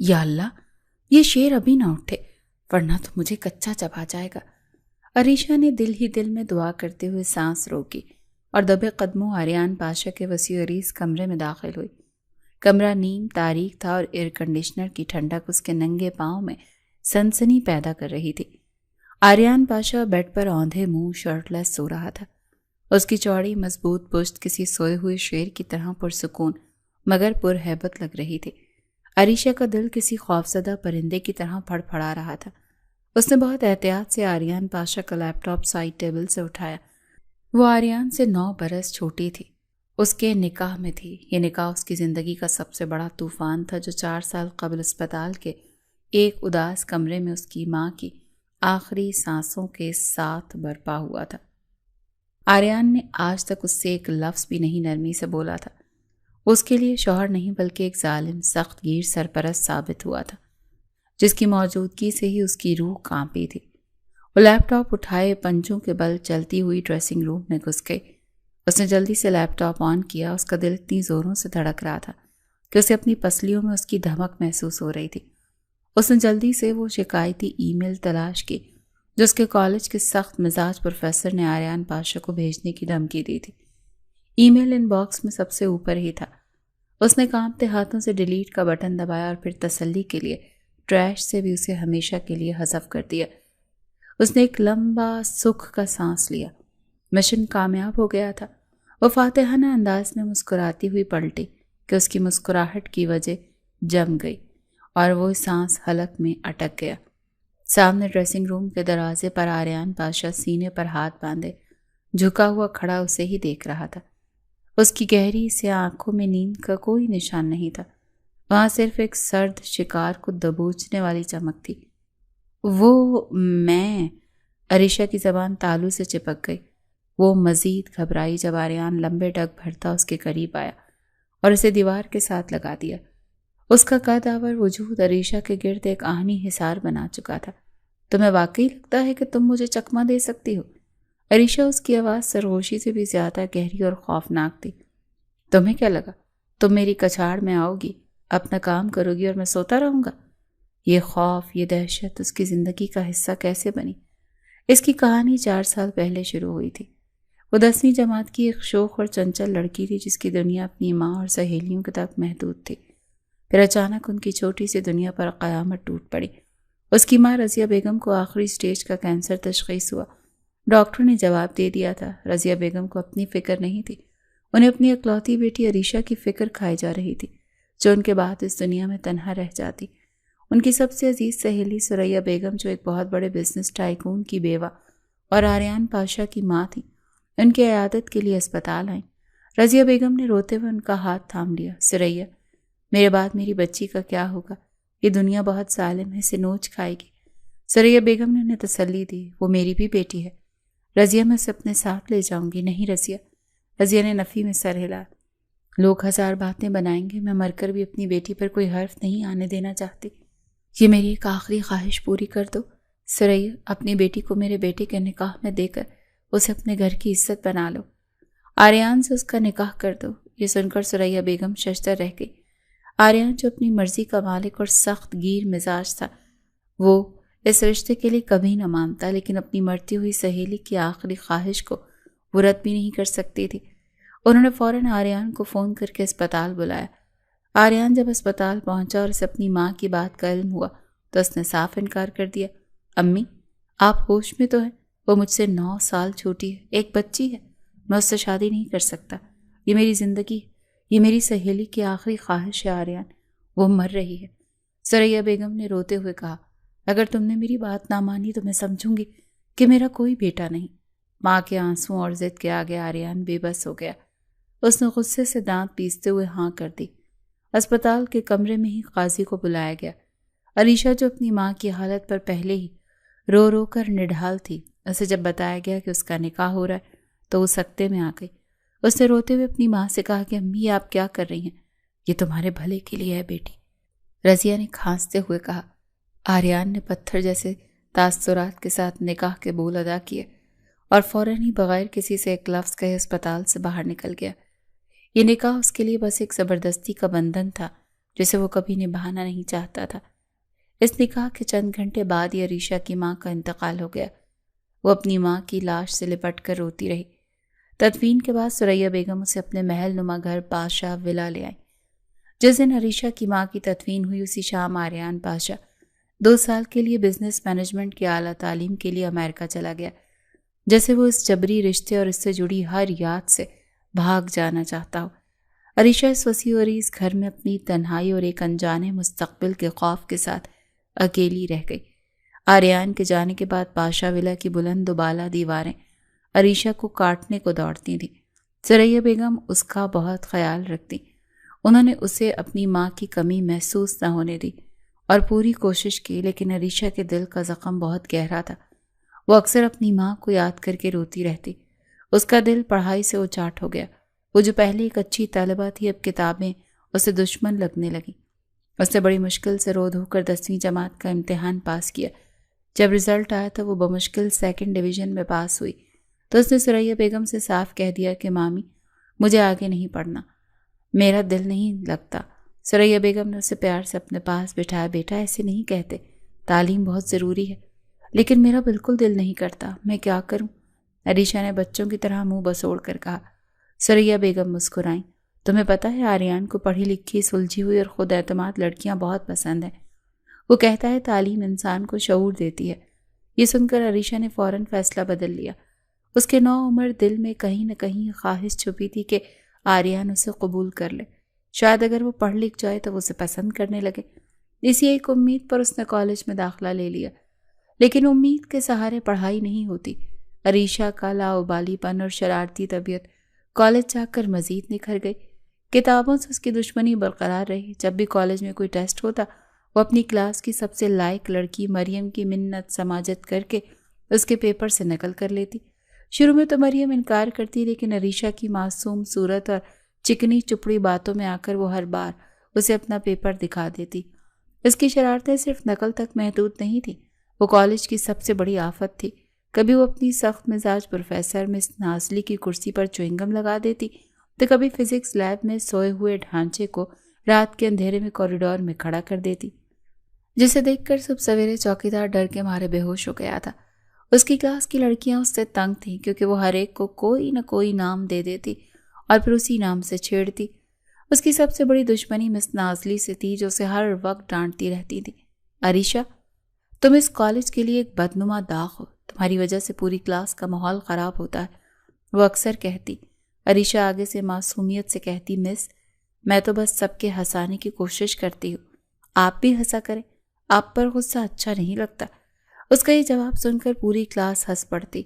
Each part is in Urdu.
یا اللہ، یہ شیر ابھی نہ اٹھے ورنہ تو مجھے کچا چبا جائے گا۔ عریشہ نے دل ہی دل میں دعا کرتے ہوئے سانس روکی اور دبے قدموں آریان پاشا کے وسیع عریض کمرے میں داخل ہوئی۔ کمرہ نیم تاریک تھا اور ایئر کنڈیشنر کی ٹھنڈک اس کے ننگے پاؤں میں سنسنی پیدا کر رہی تھی۔ آریان پاشا بیڈ پر اوندھے منہ شرٹ لیس سو رہا تھا۔ اس کی چوڑی مضبوط پشت کسی سوئے ہوئے شیر کی طرح پرسکون مگر پرہیبت لگ رہی تھی۔ عریشہ کا دل کسی خوفزدہ پرندے کی طرح پھڑ پھڑا رہا تھا۔ اس نے بہت احتیاط سے آریان پاشا کا لیپ ٹاپ سائڈ ٹیبل سے اٹھایا۔ وہ آریان سے 9 برس چھوٹی تھی، اس کے نکاح میں تھی۔ یہ نکاح اس کی زندگی کا سب سے بڑا طوفان تھا جو 4 سال قبل اسپتال کے ایک اداس کمرے میں اس کی ماں کی آخری سانسوں کے ساتھ برپا ہوا تھا۔ آریان نے آج تک اس سے ایک لفظ بھی نہیں نرمی سے بولا تھا۔ اس کے لیے شوہر نہیں بلکہ ایک ظالم سخت گیر سرپرست ثابت ہوا تھا، جس کی موجودگی سے ہی اس کی روح کانپی تھی۔ وہ لیپ ٹاپ اٹھائے پنجوں کے بل چلتی ہوئی ڈریسنگ روم میں گھس گئی۔ اس نے جلدی سے لیپ ٹاپ آن کیا۔ اس کا دل اتنی زوروں سے دھڑک رہا تھا کہ اسے اپنی پسلیوں میں اس کی دھمک محسوس ہو رہی تھی۔ اس نے جلدی سے وہ شکایتی ای میل تلاش کی جو اس کے کالج کے سخت مزاج پروفیسر نے آریان پاشا کو بھیجنے کی دھمکی دی تھی۔ ای میل ان باکس میں سب سے اوپر ہی تھا۔ اس نے کانپتے ہاتھوں سے ڈیلیٹ کا بٹن دبایا اور پھر تسلی کے لیے ٹریش سے بھی اسے ہمیشہ کے لیے حذف کر دیا۔ اس نے ایک لمبا سکھ کا سانس لیا۔ مشن کامیاب ہو گیا تھا۔ وہ فاتحانہ انداز میں مسکراتی ہوئی پلٹی کہ اس کی مسکراہٹ کی وجہ جم گئی اور وہ سانس حلق میں اٹک گیا۔ سامنے ڈریسنگ روم کے دروازے پر آریان پاشا سینے پر ہاتھ باندھے جھکا ہوا کھڑا اسے ہی دیکھ رہا تھا۔ اس کی گہری سے آنکھوں میں نیند کا کوئی نشان نہیں تھا، وہاں صرف ایک سرد شکار کو دبوچنے والی چمک تھی۔ وہ میں عریشہ کی زبان تالو سے چپک گئی۔ وہ مزید گھبرائی جب آریان لمبے ڈگ بھرتا اس کے قریب آیا اور اسے دیوار کے ساتھ لگا دیا۔ اس کا قد آور وجود عریشہ کے گرد ایک آہنی حصار بنا چکا تھا۔ تمہیں واقعی لگتا ہے کہ تم مجھے چکمہ دے سکتی ہو؟ عریشہ اس کی آواز سرگوشی سے بھی زیادہ گہری اور خوفناک تھی۔ تمہیں کیا لگا تم میری کچھاڑ میں آؤ گی، اپنا کام کرو گی اور میں سوتا رہوں گا؟ یہ خوف، یہ دہشت اس کی زندگی کا حصہ کیسے بنی؟ اس کی کہانی 4 سال پہلے شروع ہوئی تھی۔ وہ 10ویں جماعت کی ایک شوخ اور چنچل لڑکی تھی جس کی دنیا اپنی ماں اور سہیلیوں کے تک محدود تھی۔ پھر اچانک ان کی چھوٹی سی دنیا پر قیامت ٹوٹ پڑی۔ اس کی ماں رضیہ بیگم کو آخری سٹیج کا کینسر تشخیص ہوا۔ ڈاکٹر نے جواب دے دیا تھا۔ رضیہ بیگم کو اپنی فکر نہیں تھی، انہیں اپنی اکلوتی بیٹی عریشہ کی فکر کھائی جا رہی تھی جو ان کے بعد اس دنیا میں تنہا رہ جاتی۔ ان کی سب سے عزیز سہیلی سریا بیگم جو ایک بہت بڑے بزنس ٹائکون کی بیوہ اور آریان پاشا کی ماں تھی، ان کی عیادت کے لیے اسپتال آئیں۔ رضیہ بیگم نے روتے ہوئے ان کا ہاتھ تھام لیا۔ سریا، میرے بعد میری بچی کا کیا ہوگا؟ یہ دنیا بہت ظالم ہے، اسے نوچ کھائے گی۔ سریا بیگم نے انہیں تسلی دی، وہ میری بھی بیٹی ہے رضیہ، میں اسے اپنے ساتھ لے جاؤں گی۔ نہیں رضیہ، رضیہ نے نفی میں سر ہلا۔ لوگ 1000 باتیں بنائیں گے، میں مر کر بھی اپنی بیٹی پر کوئی حرف نہیں آنے دینا چاہتی۔ یہ میری ایک آخری خواہش پوری کر دو سریا، اپنی بیٹی کو میرے بیٹے کے نکاح میں دے کر اسے اپنے گھر کی عزت بنا لو۔ آریان سے اس کا نکاح کر دو۔ یہ سن کر سریا بیگم ششدر رہ گئی۔ آریان جو اپنی مرضی کا مالک اور سخت گیر مزاج تھا، وہ اس رشتے کے لیے کبھی نہ مانتا، لیکن اپنی مرتی ہوئی سہیلی کی آخری خواہش کو وہ رد بھی نہیں کر سکتی تھی۔ انہوں نے فوراً آریان کو فون کر کے اسپتال بلایا۔ آریان جب اسپتال پہنچا اور اسے اپنی ماں کی بات کا علم ہوا تو اس نے صاف انکار کر دیا۔ امی، آپ ہوش میں تو ہیں؟ وہ مجھ سے 9 سال چھوٹی ہے، ایک بچی ہے، میں اس سے شادی نہیں کر سکتا۔ یہ میری زندگی ہے، یہ میری سہیلی کی آخری خواہش ہے آریان، وہ مر رہی ہے۔ سریا بیگم نے روتے ہوئے کہا، اگر تم نے میری بات نہ مانی تو میں سمجھوں گی کہ میرا کوئی بیٹا نہیں۔ ماں کے آنسوں اور ضد کے آگے آریان بے بس ہو گیا۔ اس نے غصے سے دانت پیستے ہوئے ہاں کر دی۔ اسپتال کے کمرے میں ہی قاضی کو بلایا گیا۔ عریشہ جو اپنی ماں کی حالت پر پہلے ہی رو رو کر نڈھال تھی، اسے جب بتایا گیا کہ اس کا نکاح ہو رہا ہے تو وہ سکتے میں آ گئی۔ اس نے روتے ہوئے اپنی ماں سے کہا کہ امی آپ کیا کر رہی ہیں؟ یہ تمہارے بھلے کے لیے ہے بیٹی۔ رضیہ نے کھانستے ہوئے کہا۔ آریان نے پتھر جیسے تاثرات کے ساتھ نکاح کے بول ادا کیے اور فوراً ہی بغیر کسی سے ایک لفظ کہے اسپتال سے باہر نکل گیا۔ یہ نکاح اس کے لیے بس ایک زبردستی کا بندھن تھا جسے وہ کبھی نبھانا نہیں چاہتا تھا۔ اس نکاح کے چند گھنٹے بعد ہی عریشہ کی ماں کا انتقال ہو گیا۔ وہ اپنی ماں کی لاش سے لپٹ کر روتی رہی۔ تدفین کے بعد ثریا بیگم اسے اپنے محل نما گھر پاشا ولا لے آئی۔ جس دن عریشہ کی ماں کی تدفین ہوئی اسی شام آریان پاشا 2 سال کے لیے بزنس مینجمنٹ کی اعلیٰ تعلیم کے لیے امریکہ چلا گیا، جیسے وہ اس جبری رشتے اور اس سے جڑی ہر یاد سے بھاگ جانا چاہتا ہو۔ عریشہ اس وسیع و عریض گھر میں اپنی تنہائی اور ایک انجانے مستقبل کے خوف کے ساتھ اکیلی رہ گئی۔ آریان کے جانے کے بعد پاشا ولا کی بلند و بالا دیواریں عریشہ کو کاٹنے کو دوڑتی تھیں۔ ثریا بیگم اس کا بہت خیال رکھتی۔ انہوں نے اسے اپنی ماں کی کمی محسوس نہ ہونے دی اور پوری کوشش کی، لیکن عریشہ کے دل کا زخم بہت گہرا تھا۔ وہ اکثر اپنی ماں کو یاد کر کے روتی رہتی۔ اس کا دل پڑھائی سے اچاٹ ہو گیا۔ وہ جو پہلے ایک اچھی طالبہ تھی، اب کتابیں اسے دشمن لگنے لگیں۔ اس نے بڑی مشکل سے رو دھو کر 10ویں جماعت کا امتحان پاس کیا۔ جب رزلٹ آیا تو وہ بمشکل 2nd ڈویژن میں پاس ہوئی، تو اس نے ثریا بیگم سے صاف کہہ دیا کہ مامی مجھے آگے نہیں پڑھنا، میرا دل نہیں لگتا۔ ثریا بیگم نے اسے پیار سے اپنے پاس بٹھایا۔ بیٹا ایسے نہیں کہتے، تعلیم بہت ضروری ہے، لیکن میرا بالکل دل نہیں کرتا، میں کیا کروں؟ عریشہ نے بچوں کی طرح منہ بسوڑ کر کہا۔ ثریا بیگم مسکرائیں۔ تمہیں پتہ ہے آریان کو پڑھی لکھی، سلجھی ہوئی اور خود اعتماد لڑکیاں بہت پسند ہیں۔ وہ کہتا ہے تعلیم انسان کو شعور دیتی ہے۔ یہ سن کر عریشہ نے فوراً فیصلہ بدل لیا۔ اس کے نوعمر دل میں کہیں نہ کہیں خواہش چھپی تھی کہ آریان اسے قبول کر لے، شاید اگر وہ پڑھ لکھ جائے تو وہ اسے پسند کرنے لگے۔ اسی ایک امید پر اس نے کالج میں داخلہ لے لیا، لیکن امید کے سہارے پڑھائی نہیں ہوتی۔ عریشہ کا لاابالی پن اور شرارتی طبیعت کالج جا کر مزید نکھر گئی۔ کتابوں سے اس کی دشمنی برقرار رہی۔ جب بھی کالج میں کوئی ٹیسٹ ہوتا، وہ اپنی کلاس کی سب سے لائق لڑکی مریم کی منت سماجت کر کے اس کے پیپر سے نقل کر لیتی۔ شروع میں تو مریم انکار کرتی، لیکن عریشہ کی معصوم صورت اور چکنی چپڑی باتوں میں آ کر وہ ہر بار اسے اپنا پیپر دکھا دیتی۔ اس کی شرارتیں صرف نقل تک محدود نہیں تھیں، وہ کالج کی سب سے بڑی آفت تھی۔ کبھی وہ اپنی سخت مزاج پروفیسر مس نازلی کی کرسی پر چوئنگم لگا دیتی، تو کبھی فزکس لیب میں سوئے ہوئے ڈھانچے کو رات کے اندھیرے میں کوریڈور میں کھڑا کر دیتی، جسے دیکھ کر صبح سویرے چوکیدار ڈر کے مارے بے ہوش ہو گیا تھا۔ اس کی کلاس کی لڑکیاں اس سے تنگ تھیں، کیونکہ وہ ہر ایک کو کوئی نہ کوئی نام دے دیتی اور پھر اسی نام سے چھیڑتی۔ اس کی سب سے بڑی دشمنی مس نازلی سے تھی، جو اسے ہر وقت ڈانٹتی رہتی تھی۔ عریشہ، تم اس کالج کے لیے ایک بدنما داغ ہو، تمہاری وجہ سے پوری کلاس کا ماحول خراب ہوتا ہے، وہ اکثر کہتی۔ عریشہ آگے سے معصومیت سے کہتی، مس میں تو بس سب کے ہنسانے کی کوشش کرتی ہوں، آپ بھی ہنسا کریں، آپ پر غصہ اچھا نہیں لگتا۔ اس کا یہ جواب سن کر پوری کلاس ہنس پڑتی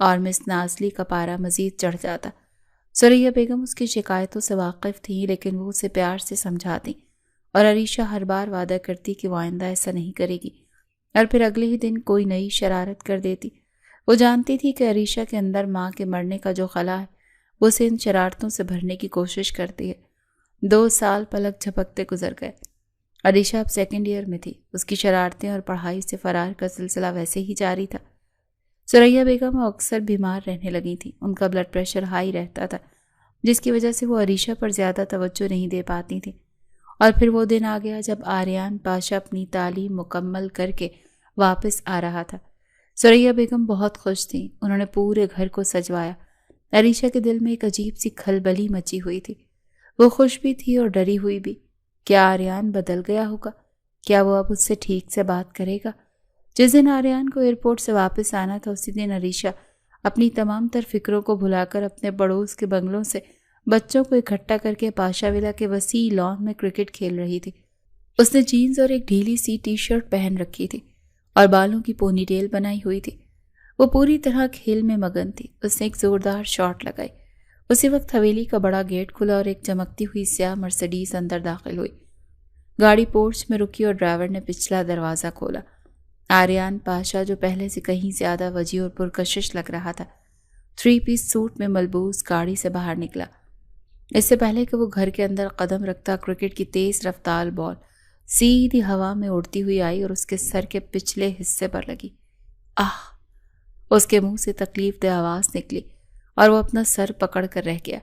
اور مس نازلی کا پارا مزید چڑھ جاتا۔ ثریا بیگم اس کی شکایتوں سے واقف تھی، لیکن وہ اسے پیار سے سمجھاتی اور عریشہ ہر بار وعدہ کرتی کہ وہ آئندہ ایسا نہیں کرے گی، اور پھر اگلے ہی دن کوئی نئی شرارت کر دیتی۔ وہ جانتی تھی کہ عریشہ کے اندر ماں کے مرنے کا جو خلا ہے، وہ اسے ان شرارتوں سے بھرنے کی کوشش کرتی ہے۔ 2 سال پلک جھپکتے گزر گئے۔ عریشہ اب 2nd ایئر میں تھی۔ اس کی شرارتیں اور پڑھائی سے فرار کا سلسلہ ویسے ہی جاری تھا۔ ثریا بیگم اکثر بیمار رہنے لگی تھیں۔ ان کا بلڈ پریشر ہائی رہتا تھا، جس کی وجہ سے وہ عریشہ پر زیادہ توجہ نہیں دے پاتی تھیں۔ اور پھر وہ دن آ گیا جب آریان پاشا اپنی تعلیم مکمل کر کے واپس آ رہا تھا۔ ثریا بیگم بہت خوش تھیں۔ انہوں نے پورے گھر کو سجوایا۔ عریشہ کے دل میں ایک عجیب سی کھلبلی مچی ہوئی تھی۔ وہ خوش بھی تھی اور ڈری ہوئی بھی۔ کیا آریان بدل گیا ہوگا؟ کیا وہ اب اس سے ٹھیک سے بات کرے گا؟ جس دن آریان کو ایئرپورٹ سے واپس آنا تھا، اسی دن عریشہ اپنی تمام تر فکروں کو بھلا کر اپنے پڑوس کے بنگلوں سے بچوں کو اکٹھا کر کے پاشا ولا کے وسیع لان میں کرکٹ کھیل رہی تھی۔ اس نے جینز اور ایک ڈھیلی سی ٹی شرٹ پہن رکھی تھی اور بالوں کی پونی ٹیل بنائی ہوئی تھی۔ وہ پوری طرح کھیل میں مگن تھی۔ اس نے ایک زوردار شاٹ لگائی۔ اسی وقت حویلی کا بڑا گیٹ کھلا اور ایک چمکتی ہوئی سیاہ مرسیڈیز اندر داخل ہوئی۔ گاڑی پورچ میں رکی اور ڈرائیور نے پچھلا دروازہ کھولا۔ آریان پاشا، جو پہلے سے کہیں زیادہ وجیح اور پرکشش لگ رہا تھا، 3 پیس سوٹ میں ملبوس گاڑی سے باہر نکلا۔ اس سے پہلے کہ وہ گھر کے اندر قدم رکھتا، کرکٹ کی تیز رفتار بال سیدھی ہوا میں اڑتی ہوئی آئی اور اس کے سر کے پچھلے حصے پر لگی۔ آہ! اس کے منہ سے تکلیف دہ آواز نکلی اور وہ اپنا سر پکڑ کر رہ گیا۔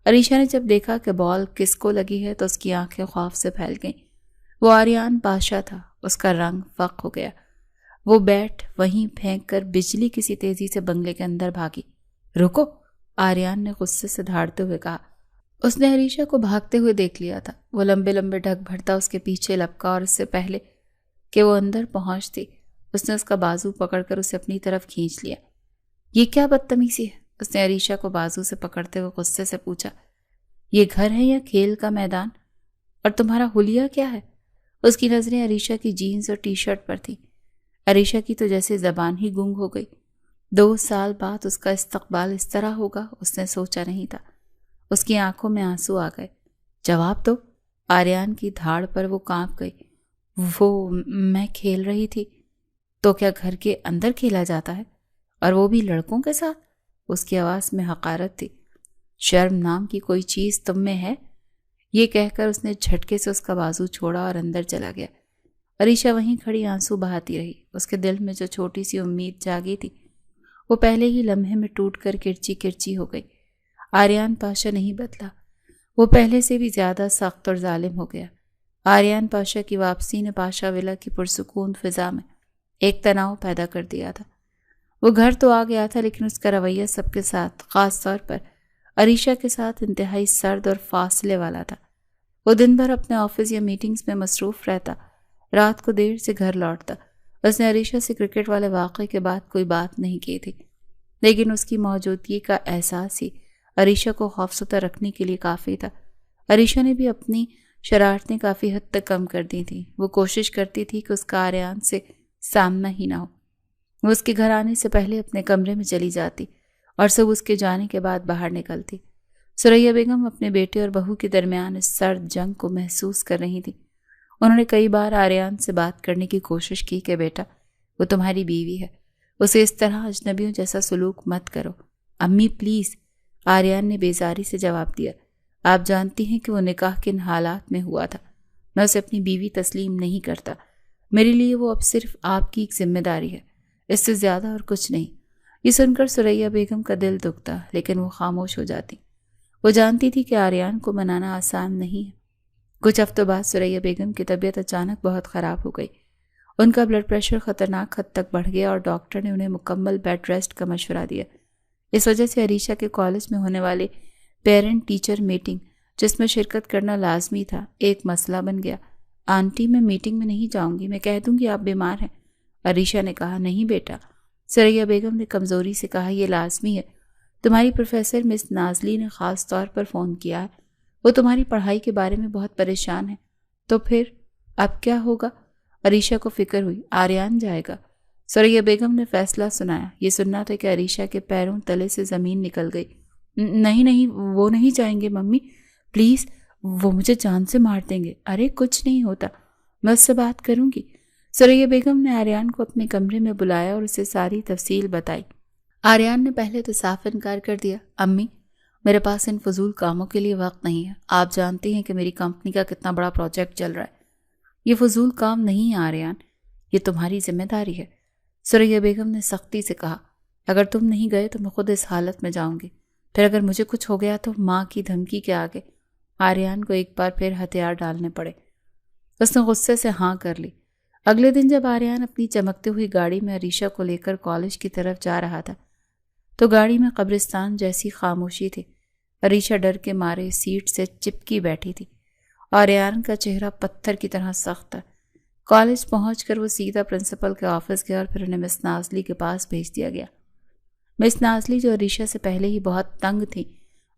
عریشہ نے جب دیکھا کہ بال کس کو لگی ہے تو اس کی آنکھیں خوف سے پھیل گئیں۔ وہ آریان پاشا تھا۔ اس کا رنگ فق ہو گیا۔ وہ بیٹ وہیں پھینک کر بجلی کسی تیزی سے بنگلے کے اندر بھاگی۔ رکو، آریان نے غصے سے دھاڑتے ہوئے کہا۔ اس نے عریشہ کو بھاگتے ہوئے دیکھ لیا تھا۔ وہ لمبے لمبے ڈھک بھرتا اس کے پیچھے لپکا اور اس سے پہلے کہ وہ اندر پہنچتی اس نے اس کا بازو پکڑ کر اسے اپنی طرف کھینچ لیا۔ یہ کیا بدتمیزی ہے؟ اس نے عریشہ کو بازو سے پکڑتے ہوئے غصے سے پوچھا۔ یہ گھر ہے یا کھیل کا میدان؟ اور تمہارا حلیہ کیا ہے؟ اس کی نظریں عریشہ کی جینز اور ٹی شرٹ پر تھیں۔ عریشہ کی تو جیسے زبان ہی گنگ ہو گئی۔ 2 سال بعد اس کا استقبال اس طرح ہوگا اس نے سوچا نہیں تھا۔ اس کی آنکھوں میں آنسو آ گئے۔ جواب دو۔ آریان کی دھاڑ پر وہ کانپ گئی۔ وہ میں کھیل رہی تھی۔ تو کیا گھر کے اندر کھیلا جاتا ہے؟ اور وہ بھی لڑکوں کے ساتھ؟ اس کی آواز میں حقارت تھی۔ شرم نام کی کوئی چیز تم میں ہے؟ یہ کہہ کر اس نے جھٹکے سے اس کا بازو چھوڑا اور اندر چلا گیا۔ عریشہ وہیں کھڑی آنسو بہاتی رہی۔ اس کے دل میں جو چھوٹی سی امید جاگی تھی وہ پہلے ہی لمحے میں ٹوٹ کر کرچی کرچی ہو گئی۔ آریان پاشا نہیں بدلا۔ وہ پہلے سے بھی زیادہ سخت اور ظالم ہو گیا۔ آریان پاشا کی واپسی نے پاشا ولا کی پرسکون فضا میں ایک تناؤ پیدا کر دیا تھا۔ وہ گھر تو آ گیا تھا لیکن اس کا رویہ سب کے ساتھ، خاص طور پر عریشہ کے ساتھ انتہائی سرد اور فاصلے والا تھا۔ وہ دن بھر اپنے آفس یا میٹنگز میں مصروف رہتا، رات کو دیر سے گھر لوٹتا۔ اس نے عریشہ سے کرکٹ والے واقعے کے بعد کوئی بات نہیں کی تھی، لیکن اس کی موجودگی کا احساس ہی عریشہ کو خوفزدہ رکھنے کے لیے کافی تھا۔ عریشہ نے بھی اپنی شرارتیں کافی حد تک کم کر دی تھیں۔ وہ کوشش کرتی تھی کہ اس کا آریان سے سامنا ہی نہ ہو۔ وہ اس کے گھر آنے سے پہلے اپنے کمرے میں چلی جاتی اور سب اس کے جانے کے بعد باہر نکلتی۔ ثریا بیگم اپنے بیٹے اور بہو کے درمیان اس سرد جنگ کو محسوس کر رہی تھی۔ انہوں نے کئی بار آریان سے بات کرنے کی کوشش کی کہ بیٹا، وہ تمہاری بیوی ہے، اسے اس طرح اجنبیوں جیسا سلوک مت کرو۔ امی پلیز، آریان نے بیزاری سے جواب دیا۔ آپ جانتی ہیں کہ وہ نکاح کن حالات میں ہوا تھا۔ میں اسے اپنی بیوی تسلیم نہیں کرتا۔ میرے لیے وہ اب صرف آپ کی ایک ذمہ داری ہے، اس سے زیادہ اور کچھ نہیں۔ یہ سن کر ثریا بیگم کا دل دکھتا لیکن وہ خاموش ہو جاتی۔ وہ جانتی تھی کہ آریان کو منانا آسان نہیں ہے۔ کچھ ہفتوں بعد ثریا بیگم کی طبیعت اچانک بہت خراب ہو گئی۔ ان کا بلڈ پریشر خطرناک حد تک بڑھ گیا اور ڈاکٹر نے انہیں مکمل بیڈ ریسٹ کا مشورہ دیا۔ اس وجہ سے عریشہ کے کالج میں ہونے والے پیرنٹ ٹیچر میٹنگ، جس میں شرکت کرنا لازمی تھا، ایک مسئلہ بن گیا۔ آنٹی، میں میٹنگ میں نہیں جاؤں گی، میں کہہ دوں گی آپ بیمار ہیں۔ عریشہ نے کہا، نہیں بیٹا۔ ثریا بیگم نے کمزوری سے کہا، یہ لازمی ہے۔ تمہاری پروفیسر مس نازلی نے خاص طور پر فون کیا ہے، وہ تمہاری پڑھائی کے بارے میں بہت پریشان ہے۔ تو پھر اب کیا ہوگا؟ عریشہ کو فکر ہوئی۔ آریان جائے گا۔ ثریا بیگم نے فیصلہ سنایا۔ یہ سننا تھا کہ عریشہ کے پیروں تلے سے زمین نکل گئی۔ نہیں، وہ نہیں جائیں گے ممی، پلیز، وہ مجھے جان سے مار دیں گے۔ ارے کچھ نہیں ہوتا، میں اس سے بات کروں گی۔ ثریا بیگم نے آریان کو اپنے کمرے میں بلایا اور اسے ساری تفصیل بتائی۔ آریان نے پہلے تو صاف انکار کر دیا۔ امی، میرے پاس ان فضول کاموں کے لیے وقت نہیں ہے۔ آپ جانتے ہیں کہ میری کمپنی کا کتنا بڑا پروجیکٹ چل رہا ہے۔ یہ فضول کام نہیں ہے آریان، یہ تمہاری ذمہ داری ہے۔ ثریا بیگم نے سختی سے کہا، اگر تم نہیں گئے تو میں خود اس حالت میں جاؤں گی، پھر اگر مجھے کچھ ہو گیا تو ماں کی دھمکی کے آگے آریان کو ایک بار پھر ہتھیار ڈالنے پڑے۔ اس نے غصے سے ہاں کر لی۔ اگلے دن جب آریان اپنی چمکتی ہوئی گاڑی میں عریشہ کو لے کر کالج کی طرف جا رہا تھا تو گاڑی میں قبرستان جیسی خاموشی تھی۔ عریشہ ڈر کے مارے سیٹ سے چپکی بیٹھی تھی۔ آریان کا چہرہ پتھر کی طرح سخت تھا۔ کالج پہنچ کر وہ سیدھا پرنسپل کے آفس گیا اور پھر انہیں مس نازلی کے پاس بھیج دیا گیا۔ مس نازلی، جو عریشہ سے پہلے ہی بہت تنگ تھی،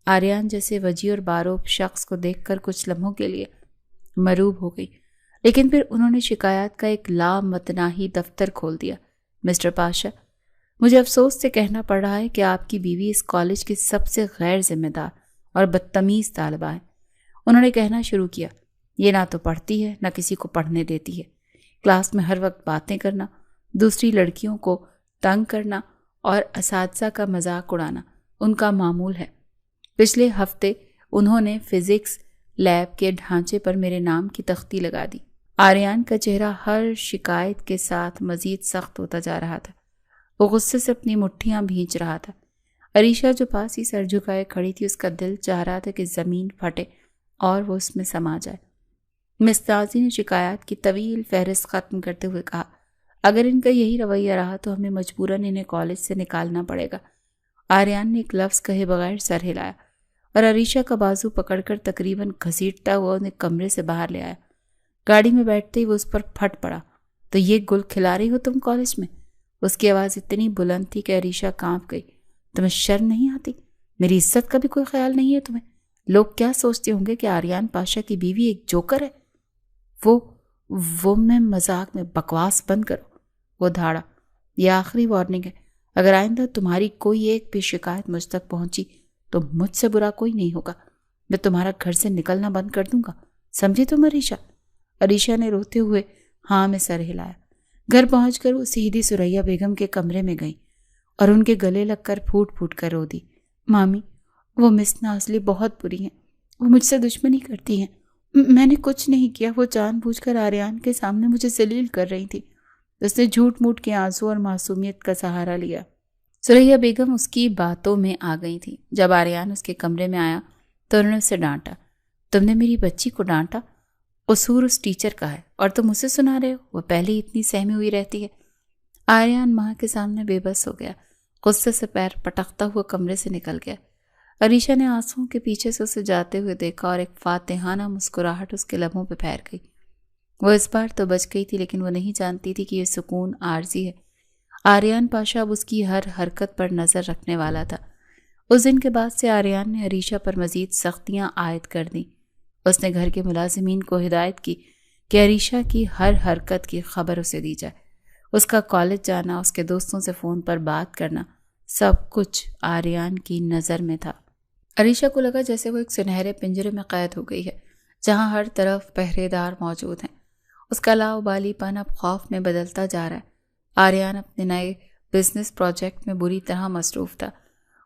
آریان جیسے وجیح اور باروب شخص کو دیکھ کر کچھ لمحوں کے لیے مروب ہو گئی، لیکن پھر انہوں نے شکایات کا ایک لامتناہی دفتر کھول دیا۔ مسٹر پاشا، مجھے افسوس سے کہنا پڑ رہا ہے کہ آپ کی بیوی اس کالج کی سب سے غیر ذمہ دار اور بدتمیز طالبہ ہے۔ انہوں نے کہنا شروع کیا، یہ نہ تو پڑھتی ہے نہ کسی کو پڑھنے دیتی ہے۔ کلاس میں ہر وقت باتیں کرنا، دوسری لڑکیوں کو تنگ کرنا اور اساتذہ کا مذاق اڑانا ان کا معمول ہے۔ پچھلے ہفتے انہوں نے فزکس لیب کے ڈھانچے پر میرے نام کی تختی لگا دی۔ آریان کا چہرہ ہر شکایت کے ساتھ مزید سخت ہوتا جا رہا تھا۔ وہ غصے سے اپنی مٹھیاں بھینچ رہا تھا۔ عریشہ جو پاس ہی سر جھکائے کھڑی تھی، اس کا دل چاہ رہا تھا کہ زمین پھٹے اور وہ اس میں سما جائے۔ مس نازی نے شکایات کی طویل فہرست ختم کرتے ہوئے کہا، اگر ان کا یہی رویہ رہا تو ہمیں مجبوراً انہیں کالج سے نکالنا پڑے گا۔ آریان نے ایک لفظ کہے بغیر سر ہلایا اور عریشہ کا بازو پکڑ کر تقریباً گھسیٹتا ہوا انہیں کمرے سے باہر لے آیا۔ گاڑی میں بیٹھتے ہی وہ اس پر پھٹ پڑا۔ تو یہ گل کھلا رہی ہو تم کالج میں؟ اس کی آواز اتنی بلند تھی کہ عریشہ کانپ گئی۔ تمہیں شرم نہیں آتی؟ میری عزت کا بھی کوئی خیال نہیں ہے تمہیں؟ لوگ کیا سوچتے ہوں گے کہ آریان پاشا کی بیوی ایک جوکر ہے؟ وہ میں مذاق میں، بکواس بند کرو، وہ دھاڑا۔ یہ آخری وارننگ ہے، اگر آئندہ تمہاری کوئی ایک بھی شکایت مجھ تک پہنچی تو مجھ سے برا کوئی نہیں ہوگا، میں تمہارا گھر سے نکلنا بند کر دوں گا، سمجھے تم عریشہ؟ عریشہ نے روتے ہوئے ہاں میں سر ہلایا۔ گھر پہنچ کر وہ سیدھی سریا بیگم کے کمرے میں گئی اور ان کے گلے لگ کر پھوٹ پھوٹ کر رو دی۔ مامی، وہ مس نازلی بہت بری ہیں، وہ مجھ سے دشمنی کرتی ہیں، میں نے کچھ نہیں کیا، وہ جان بوجھ کر آریان کے سامنے مجھے ذلیل کر رہی تھی۔ اس نے جھوٹ موٹ کے آنسو اور معصومیت کا سہارا لیا۔ سریا بیگم اس کی باتوں میں آ گئی تھی۔ جب آریان اس کے کمرے میں آیا تو انہوں نے اسے ڈانٹا۔ تم نے میری بچی کو ڈانٹا؟ قصور اس ٹیچر کا ہے اور تم اسے سنا رہے ہو؟ وہ پہلے ہی اتنی سہمی ہوئی رہتی ہے۔ آریان ماں کے سامنے بے بس ہو گیا، غصے سے پیر پٹکتا ہوا کمرے سے نکل گیا۔ عریشہ نے آنسوؤں کے پیچھے سے اسے جاتے ہوئے دیکھا اور ایک فاتحانہ مسکراہٹ اس کے لبوں پہ پھیر گئی۔ وہ اس بار تو بچ گئی تھی، لیکن وہ نہیں جانتی تھی کہ یہ سکون عارضی ہے۔ آریان پاشا اب اس کی ہر حرکت پر نظر رکھنے والا تھا۔ اس دن کے بعد سے آریان نے عریشہ پر مزید سختیاں عائد کر دیں۔ اس نے گھر کے ملازمین کو ہدایت کی کہ عریشہ کی ہر حرکت کی خبر اسے دی جائے۔ اس کا کالج جانا، اس کے دوستوں سے فون پر بات کرنا، سب کچھ آریان کی نظر میں تھا۔ عریشہ کو لگا جیسے وہ ایک سنہرے پنجرے میں قید ہو گئی ہے، جہاں ہر طرف پہرے دار موجود ہیں۔ اس کا لاؤبالی پن اب خوف میں بدلتا جا رہا ہے۔ آریان اپنے نئے بزنس پروجیکٹ میں بری طرح مصروف تھا۔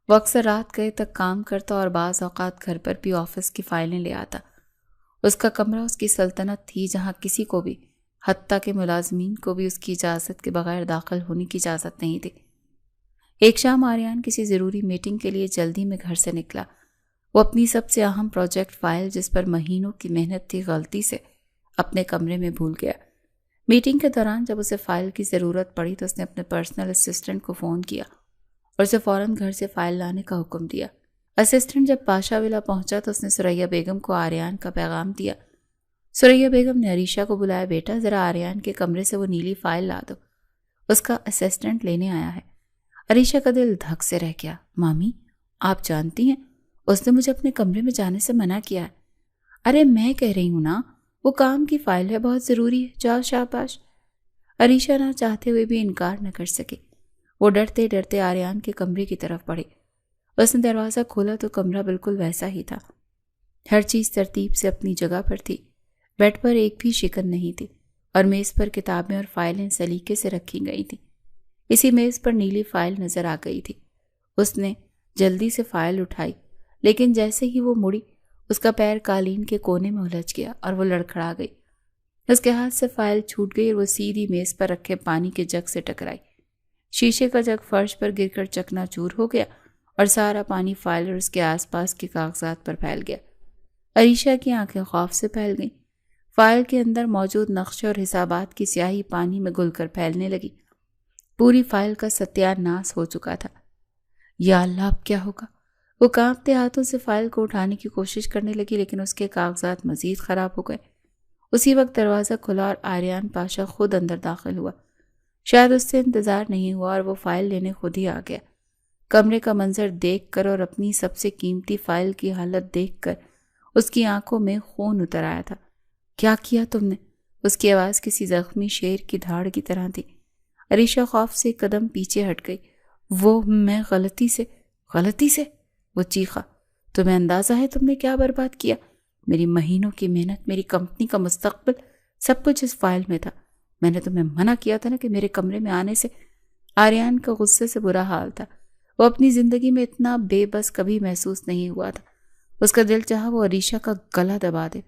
وہ اکثر رات گئے تک کام کرتا اور بعض اوقات گھر پر بھی آفس کی فائلیں لے آتا۔ اس کا کمرہ اس کی سلطنت تھی، جہاں کسی کو بھی، حتیٰ کہ ملازمین کو بھی اس کی اجازت کے بغیر داخل ہونے کی اجازت نہیں تھی۔ ایک شام آریان کسی ضروری میٹنگ کے لیے جلدی میں گھر سے نکلا۔ وہ اپنی سب سے اہم پروجیکٹ فائل، جس پر مہینوں کی محنت تھی، غلطی سے اپنے کمرے میں بھول گیا۔ میٹنگ کے دوران جب اسے فائل کی ضرورت پڑی تو اس نے اپنے پرسنل اسسٹنٹ کو فون کیا اور اسے فوراً گھر سے فائل لانے کا حکم دیا۔ اسسٹنٹ جب پاشا ولا پہنچا تو اس نے سریا بیگم کو آریان کا پیغام دیا۔ سریا بیگم نے عریشہ کو بلایا، بیٹا ذرا آریان کے کمرے سے وہ نیلی فائل لا دو، اس کا اسسٹنٹ لینے آیا ہے۔ عریشہ کا دل دھک سے رہ گیا۔ مامی، آپ جانتی ہیں اس نے مجھے اپنے کمرے میں جانے سے منع کیا ہے۔ ارے میں کہہ رہی ہوں نا، وہ کام کی فائل ہے، بہت ضروری ہے، جاؤ شاباش۔ عریشہ نہ چاہتے ہوئے بھی انکار نہ کر سکے۔ وہ ڈرتے ڈرتے آریان کے کمرے کی طرف بڑھی۔ اس نے دروازہ کھولا تو کمرہ بالکل ویسا ہی تھا۔ ہر چیز ترتیب سے اپنی جگہ پر تھی۔ بیڈ پر ایک بھی شکن نہیں تھی اور میز پر کتابیں اور فائلیں سلیقے سے رکھی گئی تھیں۔ اسی میز پر نیلی فائل نظر آ گئی تھی۔ اس نے جلدی سے فائل اٹھائی، لیکن جیسے ہی وہ مڑی، اس کا پیر قالین کے کونے میں الجھ گیا اور وہ لڑکھڑا گئی۔ اس کے ہاتھ سے فائل چھوٹ گئی اور وہ سیدھی میز پر رکھے پانی کے جگ سے ٹکرائی۔ شیشے کا جگ فرش پر گر کر چکنا چور ہو گیا اور سارا پانی فائل اور اس کے آس پاس کے کاغذات پر پھیل گیا۔ عریشہ کی آنکھیں خوف سے پھیل گئیں۔ فائل کے اندر موجود نقشے اور حسابات کی سیاہی پانی میں گل کر پھیلنے لگی۔ پوری فائل کا ستیہ ناس ہو چکا تھا۔ یا اللہ، اب کیا ہوگا؟ وہ کانپتے ہاتھوں سے فائل کو اٹھانے کی کوشش کرنے لگی، لیکن اس کے کاغذات مزید خراب ہو گئے۔ اسی وقت دروازہ کھلا اور آریان پاشا خود اندر داخل ہوا۔ شاید اس سے انتظار نہیں ہوا اور وہ فائل لینے خود ہی آ گیا۔ کمرے کا منظر دیکھ کر اور اپنی سب سے قیمتی فائل کی حالت دیکھ کر اس کی آنکھوں میں خون اتر آیا تھا۔ کیا کیا تم نے؟ اس کی آواز کسی زخمی شیر کی دھاڑ کی طرح تھی۔ عریشہ خوف سے ایک قدم پیچھے ہٹ گئی۔ وہ میں غلطی سے وہ چیخا۔ تمہیں اندازہ ہے تم نے کیا برباد کیا؟ میری مہینوں کی محنت، میری کمپنی کا مستقبل، سب کچھ اس فائل میں تھا۔ میں نے تمہیں منع کیا تھا نا کہ میرے کمرے میں آنے سے۔ آریان کا غصے سے برا حال تھا۔ وہ اپنی زندگی میں اتنا بے بس کبھی محسوس نہیں ہوا تھا۔ اس کا دل چاہا وہ عریشہ کا گلا دبا دے،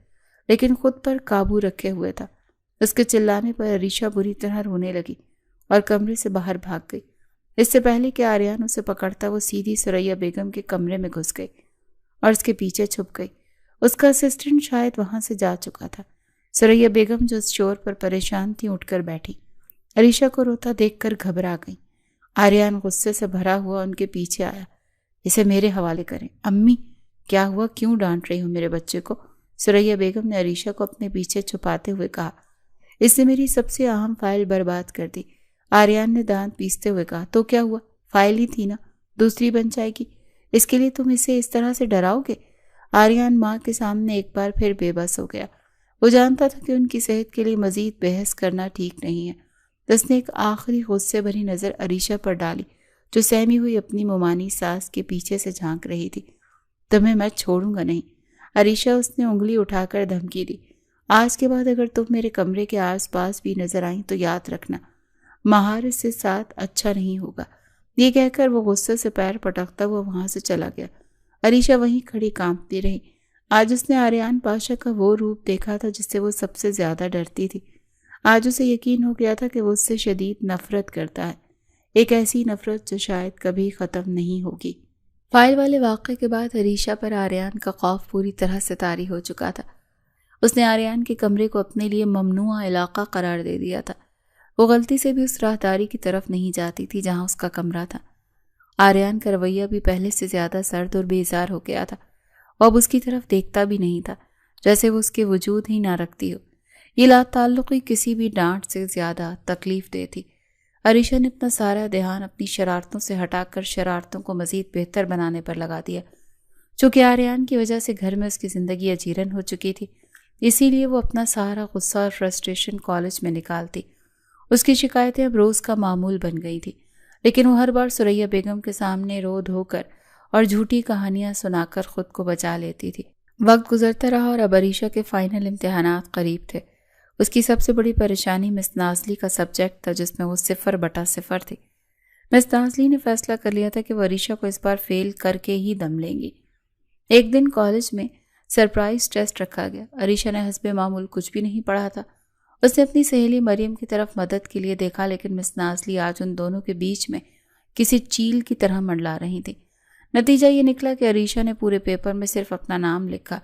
لیکن خود پر قابو رکھے ہوئے تھا۔ اس کے چلانے پر عریشہ بری طرح رونے لگی اور کمرے سے باہر بھاگ گئی۔ اس سے پہلے کہ آریان اسے پکڑتا وہ سیدھی ثریا بیگم کے کمرے میں گھس گئی اور اس کے پیچھے چھپ گئی۔ اس کا اسسٹنٹ شاید وہاں سے جا چکا تھا۔ ثریا بیگم جو اس شور پر پریشان تھی اٹھ کر بیٹھی، عریشہ کو روتا دیکھ کر گھبرا گئی۔ آریان غصے سے بھرا ہوا ان کے پیچھے آیا۔ اسے میرے حوالے کریں۔ امی کیا ہوا؟ کیوں ڈانٹ رہی ہوں میرے بچے کو؟ ثریا بیگم نے عریشہ کو اپنے پیچھے چھپاتے ہوئے کہا۔ اس نے میری سب سے اہم فائل برباد کر دی۔ آریان نے دانت پیستے ہوئے کہا۔ تو کیا ہوا؟ فائل ہی تھی نا، دوسری بن جائے گی۔ اس کے لیے تم اسے اس طرح سے ڈراؤ گے؟ آریان ماں کے سامنے ایک بار پھر بے بس ہو گیا۔ وہ جانتا تھا کہ ان کی صحت کے لیے مزید بحث کرنا ٹھیک نہیں ہے۔ اس نے ایک آخری غصے بھری نظر عریشہ پر ڈالی جو سہمی ہوئی اپنی ممانی ساس کے پیچھے سے جھانک رہی تھی۔ تمہیں میں چھوڑوں گا نہیں۔ عریشہ اس نے انگلی اٹھا کر دھمکی دی۔ آج کے بعد اگر تم میرے کمرے کے آس پاس بھی نظر آئیں تو یاد رکھنا مہارت سے ساتھ اچھا نہیں ہوگا۔ یہ کہہ کر وہ غصے سے پیر پٹکتا ہوا وہاں سے چلا گیا۔ عریشہ وہیں کھڑی کانپتی رہی۔ آج اس نے آریان پاشا کا وہ روپ دیکھا تھا جس سے وہ سب سے زیادہ ڈرتی تھی۔ آج اسے یقین ہو گیا تھا کہ وہ اس سے شدید نفرت کرتا ہے، ایک ایسی نفرت جو شاید کبھی ختم نہیں ہوگی۔ فائل والے واقعے کے بعد عریشہ پر آریان کا خوف پوری طرح سے طاری ہو چکا تھا۔ اس نے آریان کے کمرے کو اپنے لیے ممنوع علاقہ قرار دے دیا تھا۔ وہ غلطی سے بھی اس راہداری کی طرف نہیں جاتی تھی جہاں اس کا کمرہ تھا۔ آریان کا رویہ بھی پہلے سے زیادہ سرد اور بیزار ہو گیا تھا۔ وہ اب اس کی طرف دیکھتا بھی نہیں تھا، جیسے وہ اس کے وجود ہی نہ رکھتی ہو۔ یہ لا تعلقی کسی بھی ڈانٹ سے زیادہ تکلیف دہ تھی۔ عریشہ نے اپنا سارا دھیان اپنی شرارتوں سے ہٹا کر شرارتوں کو مزید بہتر بنانے پر لگا دیا۔ چونکہ آریان کی وجہ سے گھر میں اس کی زندگی اجیرن ہو چکی تھی، اسی لیے وہ اپنا سارا غصہ اور فرسٹریشن کالج میں نکالتی۔ اس کی شکایتیں اب روز کا معمول بن گئی تھی، لیکن وہ ہر بار ثریا بیگم کے سامنے رو دھو کر اور جھوٹی کہانیاں سنا کر خود کو بچا لیتی تھی۔ وقت گزرتا رہا اور اب عریشہ کے فائنل امتحانات قریب تھے۔ اس کی سب سے بڑی پریشانی مس نازلی کا سبجیکٹ تھا جس میں وہ 0/0 تھی۔ مس نازلی نے فیصلہ کر لیا تھا کہ وہ عریشہ کو اس بار فیل کر کے ہی دم لیں گی۔ ایک دن کالج میں سرپرائز ٹیسٹ رکھا گیا۔ عریشہ نے حسب معمول کچھ بھی نہیں پڑھا تھا۔ اس نے اپنی سہیلی مریم کی طرف مدد کے لیے دیکھا، لیکن مس نازلی آج ان دونوں کے بیچ میں کسی چیل کی طرح منڈلا رہی تھی۔ نتیجہ یہ نکلا کہ عریشہ نے پورے پیپر میں صرف اپنا نام لکھا۔